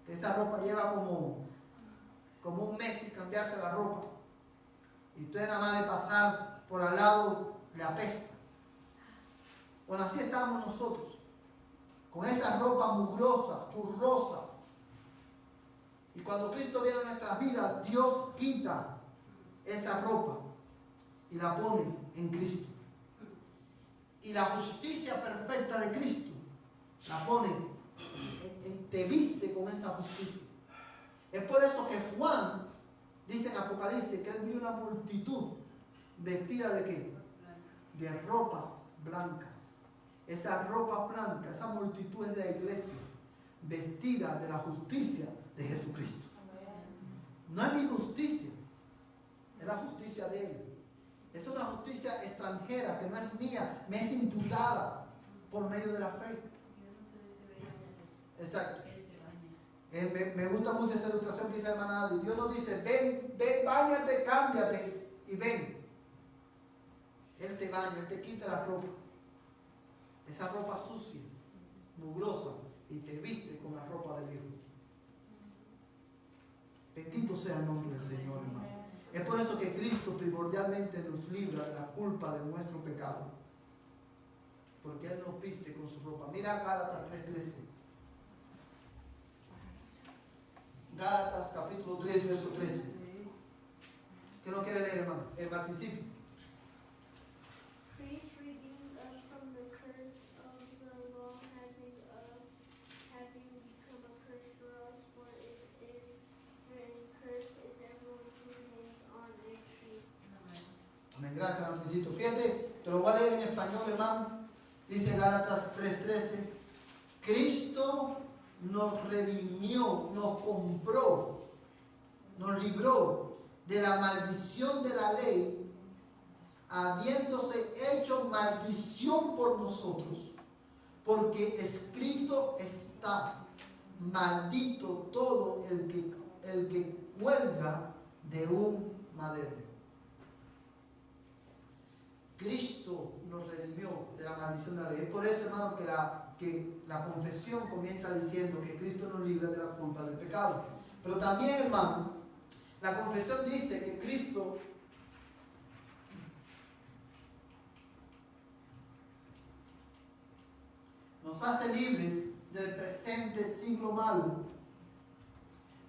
Que esa ropa lleva como un mes sin cambiarse la ropa. Y usted nada más de pasar por al lado le apesta. Bueno, así estamos nosotros. Con esa ropa mugrosa, churrosa. Y cuando Cristo viene a nuestras vidas, Dios quita esa ropa y la pone en Cristo. Y la justicia perfecta de Cristo la pone, te viste con esa justicia. Es por eso que Juan dice en Apocalipsis que él vio una multitud vestida de ¿qué? De ropas blancas. Esa ropa blanca, esa multitud es la iglesia, vestida de la justicia de Jesucristo. No es mi justicia, es la justicia de Él. Es una justicia extranjera que no es mía, me es imputada por medio de la fe. Exacto. Me gusta mucho esa ilustración que dice la hermana Adi. Dios nos dice, ven, báñate, cámbiate y ven. Él te baña, Él te quita la ropa. Esa ropa sucia, mugrosa, y te viste con la ropa del Hijo. Bendito sea el nombre del Señor, hermano. Es por eso que Cristo primordialmente nos libra de la culpa de nuestro pecado. Porque Él nos viste con su ropa. Mira Gálatas 3:13. Gálatas capítulo 3, verso 13. ¿Qué no quiere leer, hermano? El participio. Christ redeemed us from the curse of the law, having become a curse for us, for it is written, cursed is everyone who hangs on a tree. Amén. Gracias, Martincito. Fíjate, te lo voy a leer en español, hermano. Dice Gálatas 3:13. Cristo nos redimió, nos compró, nos libró de la maldición de la ley, habiéndose hecho maldición por nosotros, porque escrito está, maldito todo el que cuelga de un madero. Cristo nos redimió de la maldición de la ley. Es por eso, hermano, que la confesión comienza diciendo que Cristo nos libra de la culpa del pecado. Pero también, hermano, la confesión dice que Cristo nos hace libres del presente siglo malo,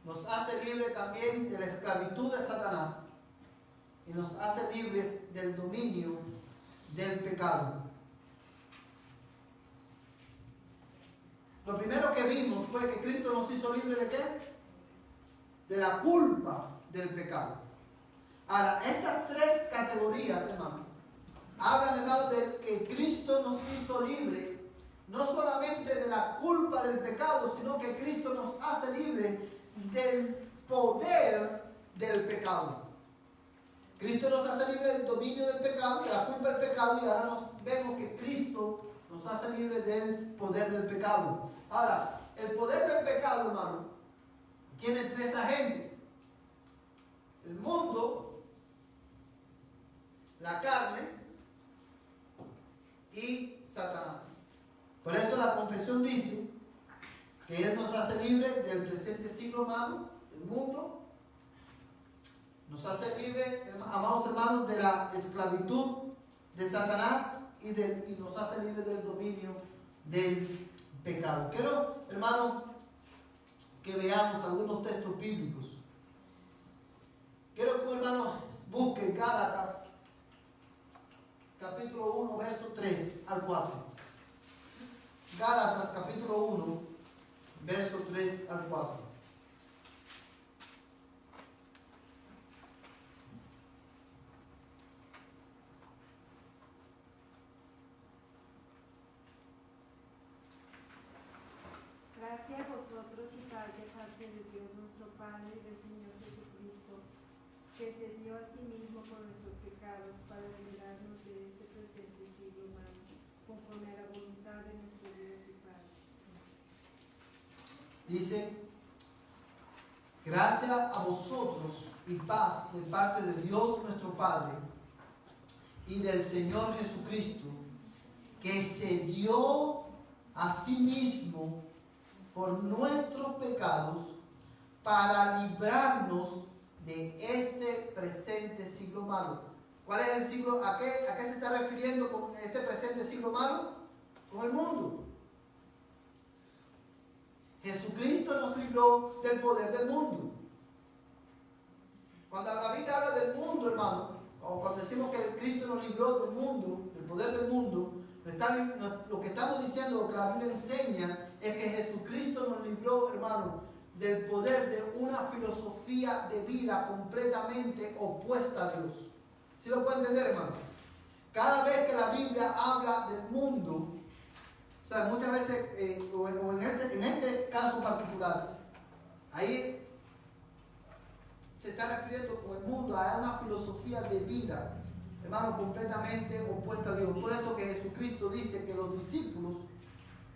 nos hace libres también de la esclavitud de Satanás y nos hace libres del dominio del pecado. Lo primero que vimos fue que Cristo nos hizo libres ¿de qué? De la culpa del pecado. Ahora, estas tres categorías, hermano, hablan, hermano, de que Cristo nos hizo libres, no solamente de la culpa del pecado, sino que Cristo nos hace libres del poder del pecado. Cristo nos hace libres del dominio del pecado, de la culpa del pecado, y ahora vemos que Cristo nos hace libres del poder del pecado. Ahora, el poder del pecado, hermano, tiene tres agentes: el mundo, la carne y Satanás. Por eso la confesión dice que Él nos hace libres del presente siglo, hermano, del mundo. Nos hace libres, amados hermanos, de la esclavitud de Satanás y nos hace libres del dominio del pecado. Quiero, hermano, que veamos algunos textos bíblicos. Quiero que, hermano, busquen Gálatas, capítulo 1, verso 3 al 4. Gálatas, capítulo 1, verso 3 al 4. Gracias a vosotros y paz de parte de Dios nuestro Padre y del Señor Jesucristo, que se dio a sí mismo por nuestros pecados para liberarnos de este presente siglo malo, conforme a la voluntad de nuestro Dios y Padre. Dice: gracias a vosotros y paz de parte de Dios nuestro Padre y del Señor Jesucristo, que se dio a sí mismo por nuestros pecados para librarnos de este presente siglo malo. ¿Cuál es el siglo? ¿A qué se está refiriendo con este presente siglo malo? Con el mundo. Jesucristo nos libró del poder del mundo. Cuando la Biblia habla del mundo, hermano, o cuando decimos que Cristo nos libró del mundo, del poder del mundo, lo que estamos diciendo, lo que la Biblia enseña, es que Jesucristo nos libró, hermano, del poder de una filosofía de vida completamente opuesta a Dios. ¿Sí lo puede entender, hermano? Cada vez que la Biblia habla del mundo, o sea, muchas veces, o en este caso particular, ahí se está refiriendo con el mundo a una filosofía de vida, hermano, completamente opuesta a Dios. Por eso que Jesucristo dice que los discípulos,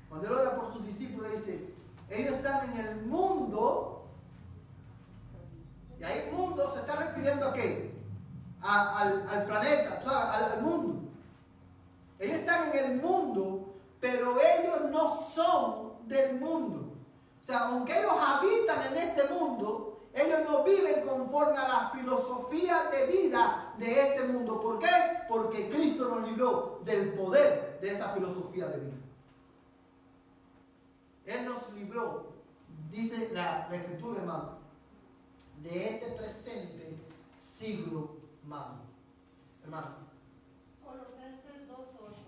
cuando Él ora por sus discípulos, dice: ellos están en el mundo, y ahí el mundo se está refiriendo ¿a qué? Al planeta, o sea, al mundo. Ellos están en el mundo, pero ellos no son del mundo. O sea, aunque ellos habitan en este mundo, ellos no viven conforme a la filosofía de vida de este mundo. ¿Por qué? Porque Cristo nos libró del poder de esa filosofía de vida. Él nos libró, dice la Escritura, hermano, de este presente siglo malo. Hermano. Colosenses 2:8.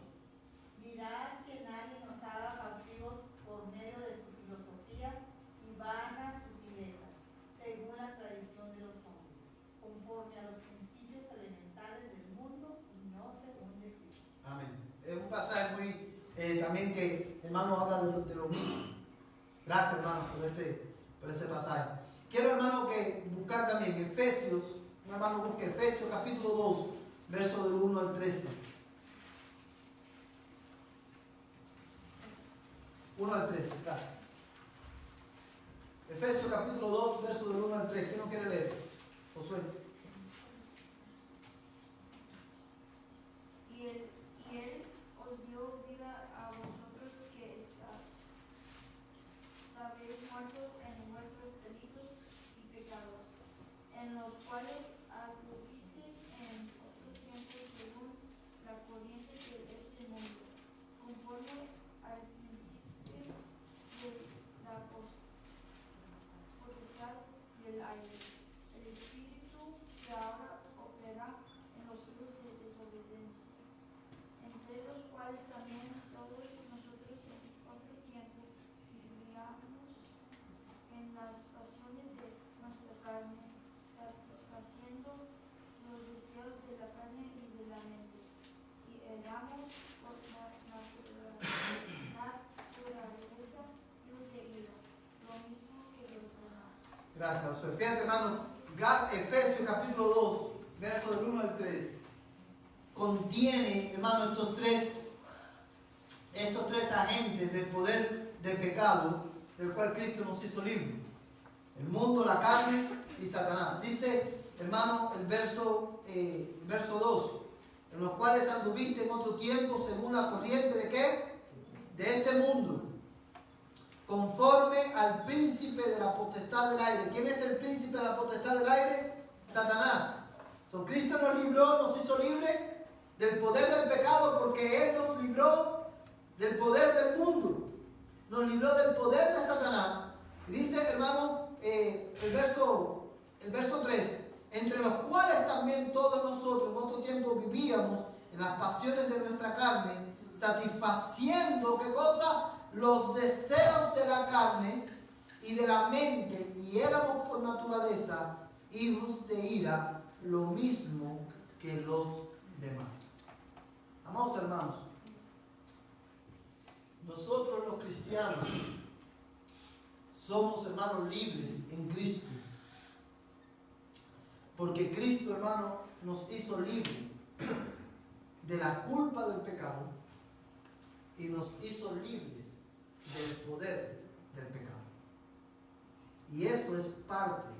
Mirad que nadie nos haga cautivos por medio de su filosofía y vanas sutilezas, según la tradición de los hombres, conforme a los principios elementales del mundo y no según de Cristo. Amén. Es un pasaje muy también que, hermano, habla de lo mismo. Gracias, hermano, por ese pasaje. Quiero, hermano, que buscar también Efesios, un hermano busque Efesios capítulo 2, verso del 1 al 13. 1 al 13, gracias. Efesios capítulo 2, verso del 1 al 3. ¿Quién no quiere leer? Josué. Y él os dio vida a vosotros que estabais muertos en vuestros delitos y pecados, en los cuales anduvisteis en otro tiempo según la corriente de este mundo, conforme al principio de la potestad cuales también todos nosotros en otro tiempo vivíamos en las pasiones de nuestra carne, satisfaciendo los deseos de la carne y de la mente, y éramos por naturaleza luz de ira, lo mismo que los demás. Gracias, José. Fíjate, hermano, Efesios capítulo 2, verso del 1 al 3, contiene, hermano, estos tres agentes del poder del pecado, del cual Cristo nos hizo libre: el mundo, la carne y Satanás. Dice, hermano, el verso 2, en los cuales anduviste en otro tiempo según la corriente de ¿qué? De este mundo, conforme al príncipe de la potestad del aire. ¿Quién es el príncipe de la potestad del aire? Satanás. Cristo nos libró, nos hizo libre del poder del pecado, porque Él nos libró del poder del mundo, nos libró del poder de Satanás. Y dice, hermano, el verso 3, entre los cuales también todos nosotros en otro tiempo vivíamos en las pasiones de nuestra carne, satisfaciendo, ¿qué cosa? Los deseos de la carne y de la mente, y éramos por naturaleza hijos de ira, lo mismo que los demás. Amados hermanos, nosotros los cristianos somos, hermanos, libres en Cristo, porque Cristo, hermano, nos hizo libres de la culpa del pecado y nos hizo libres del poder del pecado. Y eso es parte,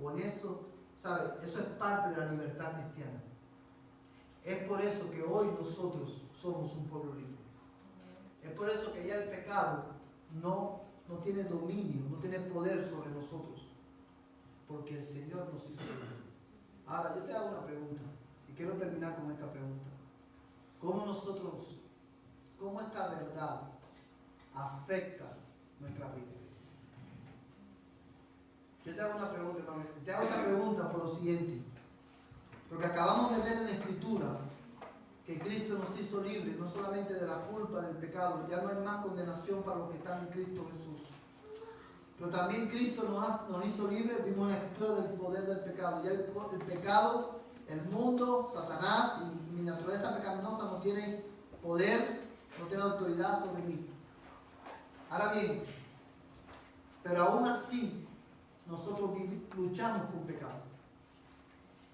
o en eso, ¿sabe? Eso es parte de la libertad cristiana. Es por eso que hoy nosotros somos un pueblo libre. Es por eso que ya el pecado no tiene dominio, no tiene poder sobre nosotros, porque el Señor nos hizo libre. Ahora, yo te hago una pregunta, y quiero terminar con esta pregunta. ¿Cómo esta verdad afecta nuestras vidas? Yo te hago una pregunta, hermano. Te hago esta pregunta por lo siguiente. Porque acabamos de ver en la Escritura que Cristo nos hizo libres, no solamente de la culpa del pecado, ya no hay más condenación para los que están en Cristo Jesús. Pero también Cristo nos hizo libres, vimos en la Escritura, del poder del pecado. Ya el pecado, el mundo, Satanás y mi naturaleza pecaminosa no tienen poder, no tienen autoridad sobre mí. Ahora bien, pero aún así, nosotros luchamos con pecado.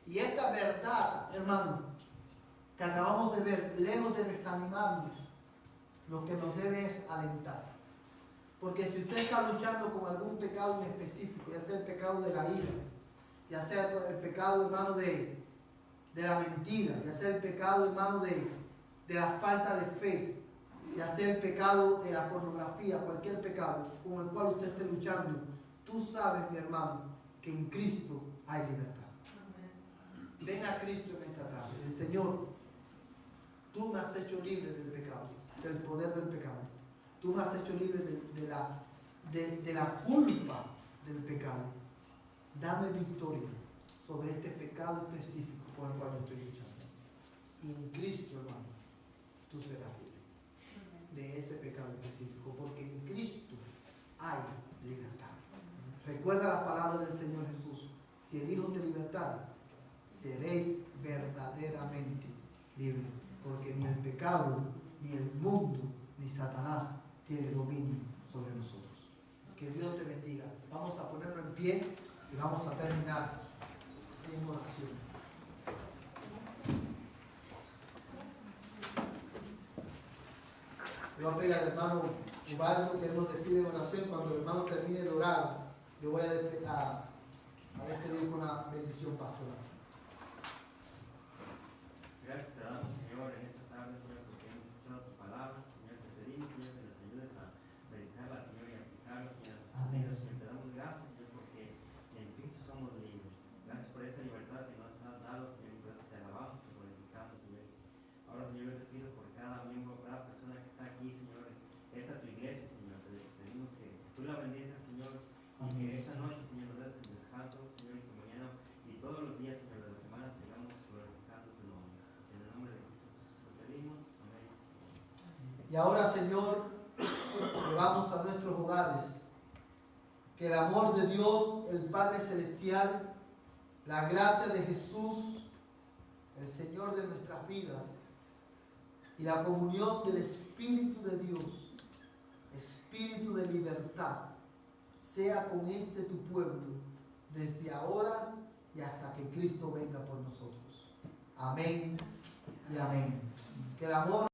Y esta verdad, hermano, que acabamos de ver, lejos de desanimarnos, lo que nos debe es alentar. Porque si usted está luchando con algún pecado en específico, ya sea el pecado de la ira, ya sea el pecado, hermano, de la mentira, ya sea el pecado, hermano, de la falta de fe, ya sea el pecado de la pornografía, cualquier pecado con el cual usted esté luchando, tú sabes, mi hermano, que en Cristo hay libertad. Ven a Cristo en esta tarde. El Señor, tú me has hecho libre del pecado, del poder del pecado. Tú me has hecho libre de la culpa del pecado. Dame victoria sobre este pecado específico con el cual yo estoy luchando. Y en Cristo, hermano, tú serás libre de ese pecado específico, porque en Cristo hay libertad. Recuerda las palabras del Señor Jesús: si el Hijo te libertara, seréis verdaderamente libres, porque ni el pecado, ni el mundo, ni Satanás tiene dominio sobre nosotros. Que Dios te bendiga. Vamos a ponernos en pie y vamos a terminar en oración. Le voy a pedir al hermano Ubaldo que nos despide en oración. Cuando el hermano termine de orar, yo voy a despedir con una bendición pastoral. Gracias te damos, Señor, en esta tarde, Señor, porque hemos escuchado tu palabra. Señor, te pedimos, Señor, que nos ayudes a meditarla, Señor, y a aplicarla, Señor. Amén. Señor, te damos gracias, Señor, porque en Cristo somos libres. Gracias por esa libertad que nos has dado, Señor, y por eso te alabamos, te glorificamos, Señor. Ahora, Señor, yo te pido por cada miembro, cada persona que está aquí, Señor, esta tu iglesia, Señor. Te pedimos que tú la bendigas, Señor, y que esta noche, Señor, nos des el descanso, Señor, y que mañana y todos los días, Señor, de la semana tengamos glorificando tu nombre. En el nombre de Cristo Jesús te pedimos. Amén. Y ahora, Señor, que vamos a nuestros hogares, que el amor de Dios, el Padre Celestial, la gracia de Jesús, el Señor de nuestras vidas, y la comunión del Espíritu de Dios, Espíritu de libertad, sea con este tu pueblo, desde ahora y hasta que Cristo venga por nosotros. Amén y amén. Que el amor